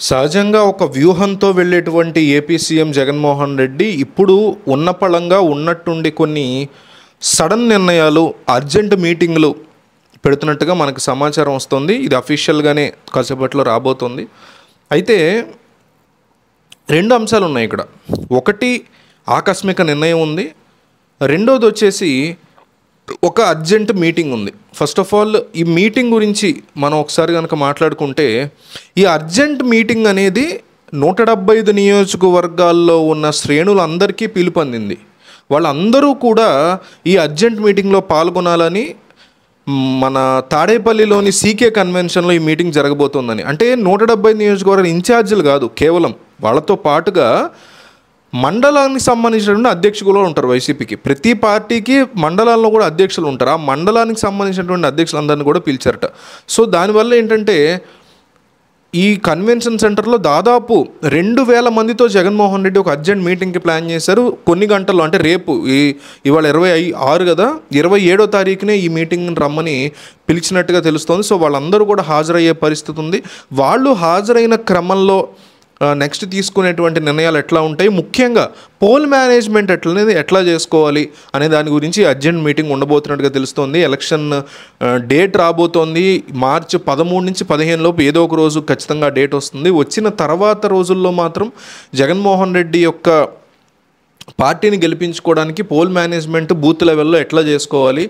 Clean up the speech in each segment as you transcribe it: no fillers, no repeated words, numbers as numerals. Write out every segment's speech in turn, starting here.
సహజంగా ఒక వ్యూహంతో వెళ్ళేటువంటి ఏపీ సీఎం జగన్మోహన్ రెడ్డి ఇప్పుడు ఉన్న పళంగా ఉన్నట్టుండి కొన్ని సడన్ నిర్ణయాలు, అర్జెంట్ మీటింగ్లు పెడుతున్నట్టుగా మనకు సమాచారం వస్తుంది. ఇది అఫీషియల్గానే కాసేపట్లో రాబోతుంది. అయితే రెండు అంశాలు ఉన్నాయి ఇక్కడ. ఒకటి ఆకస్మిక నిర్ణయం ఉంది, రెండోది వచ్చేసి ఒక అర్జెంట్ మీటింగ్ ఉంది. ఫస్ట్ ఆఫ్ ఆల్ ఈ మీటింగ్ గురించి మనం ఒకసారి కనుక మాట్లాడుకుంటే, ఈ అర్జెంట్ మీటింగ్ అనేది 175 నియోజకవర్గాల్లో ఉన్న శ్రేణులందరికీ పిలుపొందింది. వాళ్ళందరూ కూడా ఈ అర్జెంట్ మీటింగ్లో పాల్గొనాలని మన తాడేపల్లిలోని సీకే కన్వెన్షన్లో ఈ మీటింగ్ జరగబోతోందని. అంటే 175 నియోజకవర్గాల ఇన్ఛార్జీలు కాదు, కేవలం వాళ్ళతో పాటుగా మండలానికి సంబంధించినటువంటి అధ్యక్షులు కూడా ఉంటారు. వైసీపీకి ప్రతి పార్టీకి మండలాల్లో కూడా అధ్యక్షులు ఉంటారు. ఆ మండలానికి సంబంధించినటువంటి అధ్యక్షులందరినీ కూడా పిలిచారట. సో దానివల్ల ఏంటంటే ఈ కన్వెన్షన్ సెంటర్లో దాదాపు 2000 మందితో జగన్మోహన్ రెడ్డి ఒక అర్జెంట్ మీటింగ్కి ప్లాన్ చేశారు. కొన్ని గంటల్లో, అంటే రేపు ఇవాళ 26 కదా, 27వ తారీఖునే ఈ మీటింగ్ని రమ్మని పిలిచినట్టుగా తెలుస్తోంది. సో వాళ్ళందరూ కూడా హాజరయ్యే పరిస్థితి ఉంది. వాళ్ళు హాజరైన క్రమంలో నెక్స్ట్ తీసుకునేటువంటి నిర్ణయాలు ఎట్లా ఉంటాయి, ముఖ్యంగా పోల్ మేనేజ్మెంట్ ఎట్లా చేసుకోవాలి అనే దాని గురించి అర్జెంట్ మీటింగ్ ఉండబోతున్నట్టుగా తెలుస్తోంది. ఎలక్షన్ డేట్ రాబోతోంది. మార్చి 13 నుంచి 15 లోపు ఏదో ఒక రోజు ఖచ్చితంగా డేట్ వస్తుంది. వచ్చిన తర్వాత రోజుల్లో మాత్రం జగన్మోహన్ రెడ్డి యొక్క పార్టీని గెలిపించుకోవడానికి పోల్ మేనేజ్మెంట్ బూత్ లెవెల్లో ఎట్లా చేసుకోవాలి,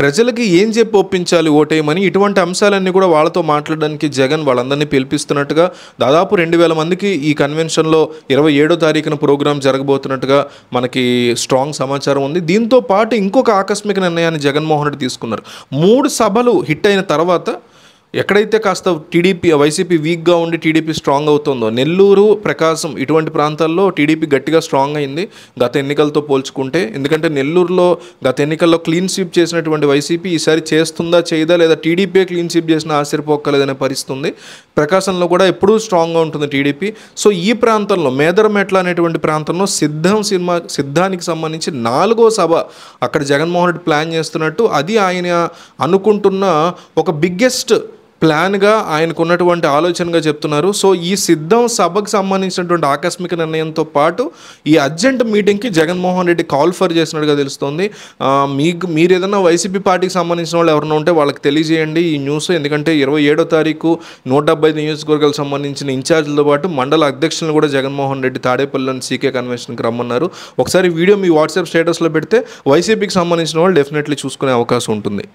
ప్రజలకి ఏం చెప్పి ఒప్పించాలి ఓటేయమని, ఇటువంటి అంశాలన్నీ కూడా వాళ్ళతో మాట్లాడడానికి జగన్ వాళ్ళందరినీ పిలిపిస్తున్నట్టుగా, దాదాపు 2000 మందికి ఈ కన్వెన్షన్లో 27వ తారీఖున ప్రోగ్రాం జరగబోతున్నట్టుగా మనకి స్ట్రాంగ్ సమాచారం ఉంది. దీంతో పాటు ఇంకొక ఆకస్మిక నిర్ణయాన్ని జగన్మోహన్ రెడ్డి తీసుకున్నారు. 3 సభలు హిట్ అయిన తర్వాత ఎక్కడైతే కాస్త వైసీపీ వీక్గా ఉండి టీడీపీ స్ట్రాంగ్ అవుతుందో, నెల్లూరు, ప్రకాశం ఇటువంటి ప్రాంతాల్లో టీడీపీ గట్టిగా స్ట్రాంగ్ అయింది గత ఎన్నికలతో పోల్చుకుంటే. ఎందుకంటే నెల్లూరులో గత ఎన్నికల్లో క్లీన్ స్వీప్ చేసినటువంటి వైసీపీ ఈసారి చేస్తుందా చేయదా, లేదా టీడీపీ క్లీన్ స్వీప్ చేసినా ఆశ్చర్యపోక్కలేదనే పరిస్థితి ఉంది. ప్రకాశంలో కూడా ఎప్పుడూ స్ట్రాంగ్గా ఉంటుంది టీడీపీ. సో ఈ ప్రాంతంలో మేదరమెట్ల అనేటువంటి ప్రాంతంలో సిద్ధానికి సంబంధించి 4వ సభ అక్కడ జగన్మోహన్ రెడ్డి ప్లాన్ చేస్తున్నట్టు, అది ఆయన అనుకుంటున్న ఒక బిగ్గెస్ట్ ప్లాన్గా ఆయనకున్నటువంటి ఆలోచనగా చెప్తున్నారు. సో ఈ సిద్ధం సభకు సంబంధించినటువంటి ఆకస్మిక నిర్ణయంతో పాటు ఈ అర్జెంట్ మీటింగ్కి జగన్మోహన్ రెడ్డి కాల్ ఫర్ చేసినట్టుగా తెలుస్తోంది. మీరు ఏదైనా వైసీపీ పార్టీకి సంబంధించిన వాళ్ళు ఎవరైనా ఉంటే వాళ్ళకి తెలియజేయండి ఈ న్యూస్. ఎందుకంటే 27వ తారీఖు 175 నియోజకవర్గాలకు సంబంధించిన ఇన్ఛార్జీలతో పాటు మండల అధ్యక్షులను కూడా జగన్మోహన్ రెడ్డి తాడేపల్లిలోని సీకే కన్వెన్షన్కి రమ్మన్నారు. ఒకసారి వీడియో మీ వాట్సాప్ స్టేటస్లో పెడితే వైసీపీకి సంబంధించిన వాళ్ళు డెఫినెట్లీ చూసుకునే అవకాశం ఉంటుంది.